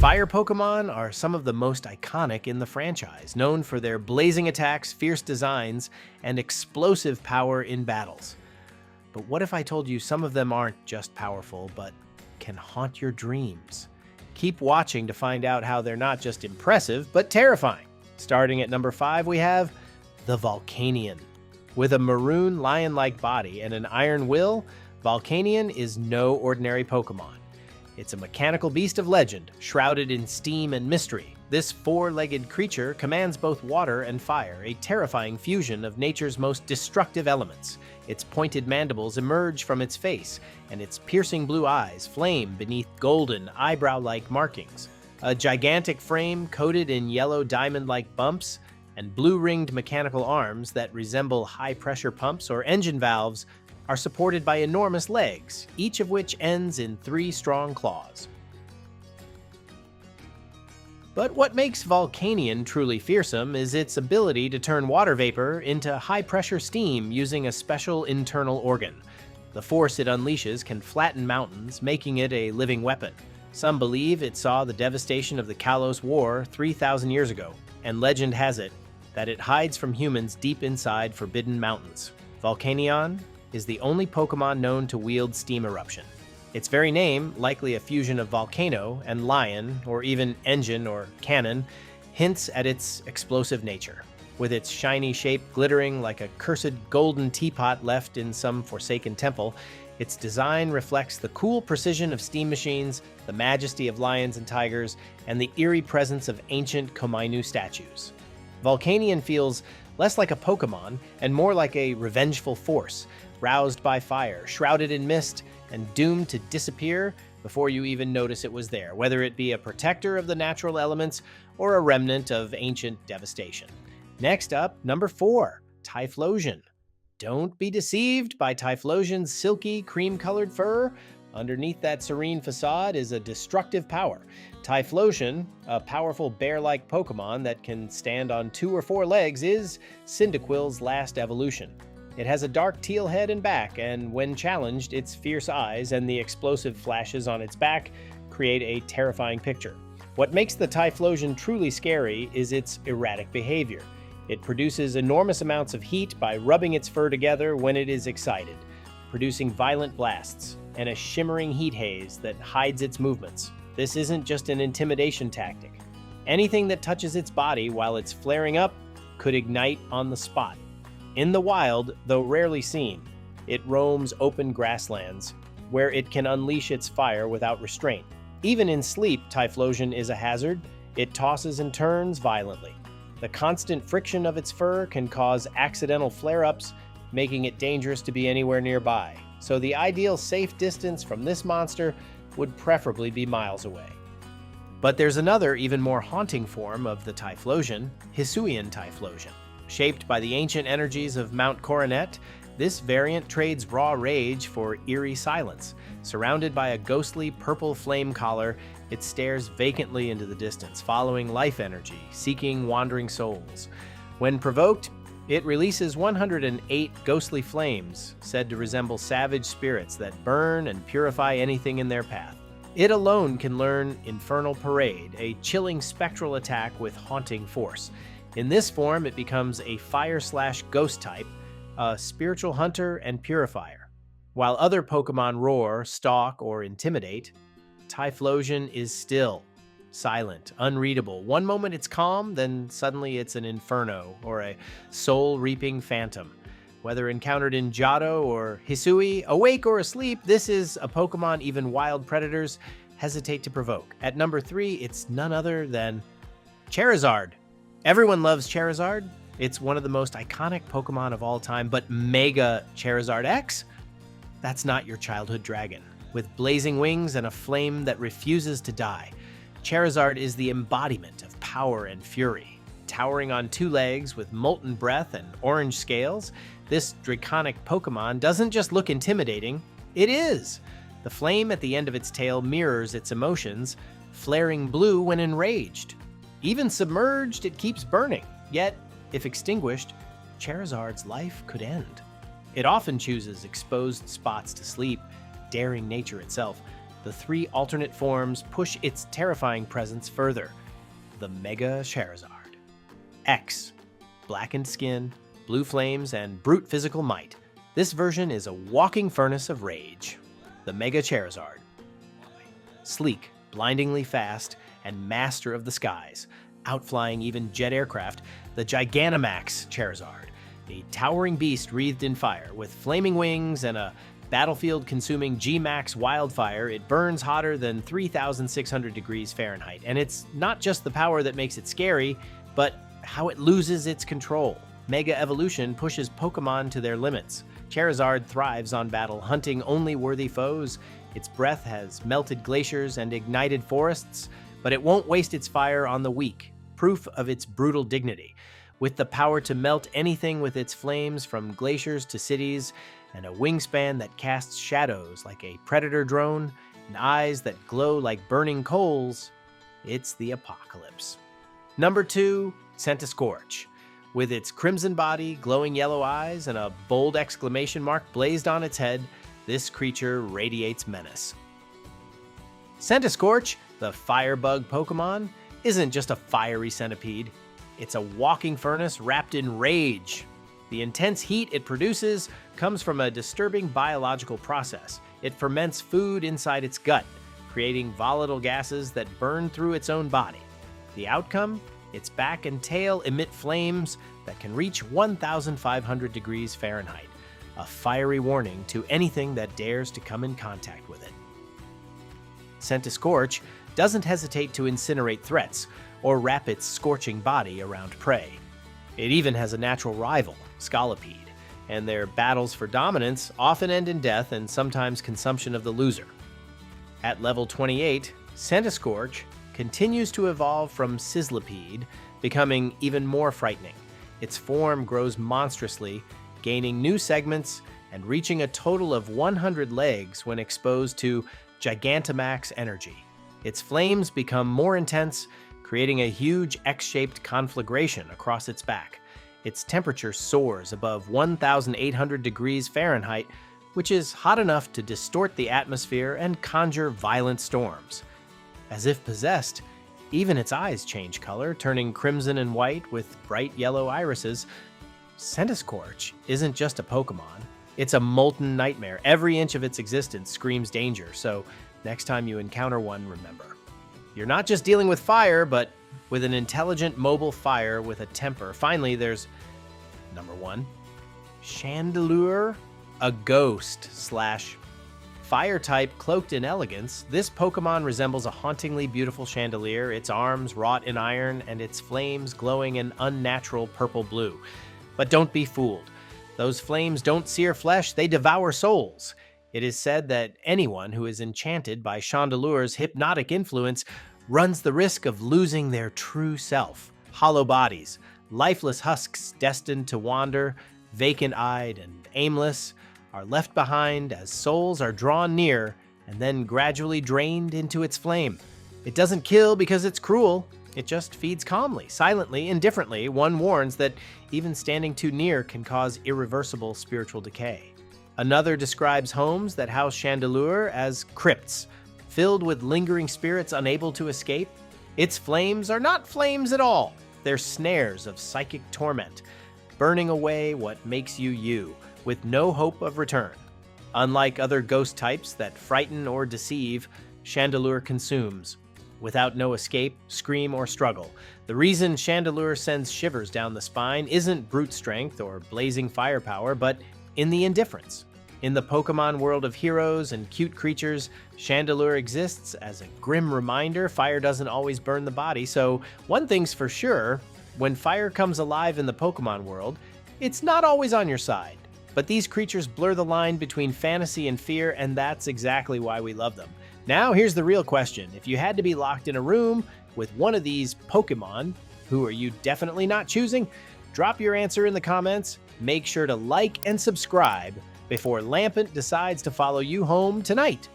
Fire Pokémon are some of the most iconic in the franchise, known for their blazing attacks, fierce designs, and explosive power in battles. But what if I told you some of them aren't just powerful, but can haunt your dreams? Keep watching to find out how they're not just impressive, but terrifying. Starting at number 5, we have the Volcanion. With a maroon lion-like body and an iron will, Volcanion is no ordinary Pokémon. It's a mechanical beast of legend, shrouded in steam and mystery. This four-legged creature commands both water and fire, a terrifying fusion of nature's most destructive elements. Its pointed mandibles emerge from its face, and its piercing blue eyes flame beneath golden, eyebrow-like markings. A gigantic frame coated in yellow diamond-like bumps and blue-ringed mechanical arms that resemble high-pressure pumps or engine valves are supported by enormous legs, each of which ends in 3 strong claws. But what makes Volcanion truly fearsome is its ability to turn water vapor into high-pressure steam using a special internal organ. The force it unleashes can flatten mountains, making it a living weapon. Some believe it saw the devastation of the Kalos War 3,000 years ago, and legend has it that it hides from humans deep inside Forbidden Mountains. Volcanion is the only Pokémon known to wield steam eruption. Its very name, likely a fusion of volcano and lion, or even engine or cannon, hints at its explosive nature. With its shiny shape glittering like a cursed golden teapot left in some forsaken temple, its design reflects the cool precision of steam machines, the majesty of lions and tigers, and the eerie presence of ancient Komainu statues. Volcanion feels less like a Pokémon and more like a revengeful force, roused by fire, shrouded in mist, and doomed to disappear before you even notice it was there, whether it be a protector of the natural elements or a remnant of ancient devastation. Next up, number 4, Typhlosion. Don't be deceived by Typhlosion's silky, cream-colored fur. Underneath that serene facade is a destructive power. Typhlosion, a powerful bear-like Pokémon that can stand on 2 or 4 legs, is Cyndaquil's last evolution. It has a dark teal head and back, and when challenged, its fierce eyes and the explosive flashes on its back create a terrifying picture. What makes the Typhlosion truly scary is its erratic behavior. It produces enormous amounts of heat by rubbing its fur together when it is excited, producing violent blasts and a shimmering heat haze that hides its movements. This isn't just an intimidation tactic. Anything that touches its body while it's flaring up could ignite on the spot. In the wild, though rarely seen, it roams open grasslands, where it can unleash its fire without restraint. Even in sleep, Typhlosion is a hazard. It tosses and turns violently. The constant friction of its fur can cause accidental flare-ups, making it dangerous to be anywhere nearby. So the ideal safe distance from this monster would preferably be miles away. But there's another, even more haunting form of the Typhlosion, Hisuian Typhlosion. Shaped by the ancient energies of Mount Coronet, this variant trades raw rage for eerie silence. Surrounded by a ghostly purple flame collar, it stares vacantly into the distance, following life energy, seeking wandering souls. When provoked, it releases 108 ghostly flames, said to resemble savage spirits that burn and purify anything in their path. It alone can learn Infernal Parade, a chilling spectral attack with haunting force. In this form, it becomes a fire/ghost type, a spiritual hunter and purifier. While other Pokémon roar, stalk, or intimidate, Typhlosion is still, silent, unreadable. One moment it's calm, then suddenly it's an inferno or a soul-reaping phantom. Whether encountered in Johto or Hisui, awake or asleep, this is a Pokémon even wild predators hesitate to provoke. At number 3, it's none other than Charizard. Everyone loves Charizard. It's one of the most iconic Pokémon of all time, but Mega Charizard X? That's not your childhood dragon. With blazing wings and a flame that refuses to die, Charizard is the embodiment of power and fury. Towering on 2 legs with molten breath and orange scales, this draconic Pokémon doesn't just look intimidating, it is. The flame at the end of its tail mirrors its emotions, flaring blue when enraged. Even submerged, it keeps burning. Yet, if extinguished, Charizard's life could end. It often chooses exposed spots to sleep, daring nature itself. The 3 alternate forms push its terrifying presence further. The Mega Charizard. X. Blackened skin, blue flames, and brute physical might. This version is a walking furnace of rage. The Mega Charizard. Sleek, blindingly fast, and master of the skies, outflying even jet aircraft, the Gigantamax Charizard, a towering beast wreathed in fire. With flaming wings and a battlefield-consuming G-Max wildfire, it burns hotter than 3,600 degrees Fahrenheit. And it's not just the power that makes it scary, but how it loses its control. Mega Evolution pushes Pokémon to their limits. Charizard thrives on battle, hunting only worthy foes. Its breath has melted glaciers and ignited forests, but it won't waste its fire on the weak, proof of its brutal dignity. With the power to melt anything with its flames, from glaciers to cities, and a wingspan that casts shadows like a predator drone, and eyes that glow like burning coals, it's the apocalypse. Number 2, Centiskorch. With its crimson body, glowing yellow eyes, and a bold exclamation mark blazed on its head, this creature radiates menace. Centiskorch, the firebug Pokémon, isn't just a fiery centipede. It's a walking furnace wrapped in rage. The intense heat it produces comes from a disturbing biological process. It ferments food inside its gut, creating volatile gases that burn through its own body. The outcome? Its back and tail emit flames that can reach 1,500 degrees Fahrenheit, a fiery warning to anything that dares to come in contact with it. Centiskorch doesn't hesitate to incinerate threats or wrap its scorching body around prey. It even has a natural rival, Scolipede, and their battles for dominance often end in death and sometimes consumption of the loser. At level 28, Centiskorch continues to evolve from Sizzlipede, becoming even more frightening. Its form grows monstrously, gaining new segments and reaching a total of 100 legs when exposed to Gigantamax energy. Its flames become more intense, creating a huge X-shaped conflagration across its back. Its temperature soars above 1,800 degrees Fahrenheit, which is hot enough to distort the atmosphere and conjure violent storms. As if possessed, even its eyes change color, turning crimson and white with bright yellow irises. Centiskorch isn't just a Pokémon. It's a molten nightmare. Every inch of its existence screams danger, so next time you encounter one, remember. You're not just dealing with fire, but with an intelligent mobile fire with a temper. Finally, there's number 1, Chandelure, a ghost / fire type cloaked in elegance. This Pokémon resembles a hauntingly beautiful chandelier, its arms wrought in iron and its flames glowing an unnatural purple blue. But don't be fooled. Those flames don't sear flesh, they devour souls. It is said that anyone who is enchanted by Chandelure's hypnotic influence runs the risk of losing their true self. Hollow bodies, lifeless husks destined to wander, vacant-eyed and aimless, are left behind as souls are drawn near and then gradually drained into its flame. It doesn't kill because it's cruel. It just feeds calmly, silently, indifferently. One warns that even standing too near can cause irreversible spiritual decay. Another describes homes that house Chandelure as crypts, filled with lingering spirits unable to escape. Its flames are not flames at all. They're snares of psychic torment, burning away what makes you you, with no hope of return. Unlike other ghost types that frighten or deceive, Chandelure consumes, without no escape, scream, or struggle. The reason Chandelure sends shivers down the spine isn't brute strength or blazing firepower, but in the indifference. In the Pokémon world of heroes and cute creatures, Chandelure exists as a grim reminder fire doesn't always burn the body. So one thing's for sure, when fire comes alive in the Pokémon world, it's not always on your side. But these creatures blur the line between fantasy and fear, and that's exactly why we love them. Now, here's the real question. If you had to be locked in a room with one of these Pokémon, who are you definitely not choosing? Drop your answer in the comments. Make sure to like and subscribe before Lampent decides to follow you home tonight.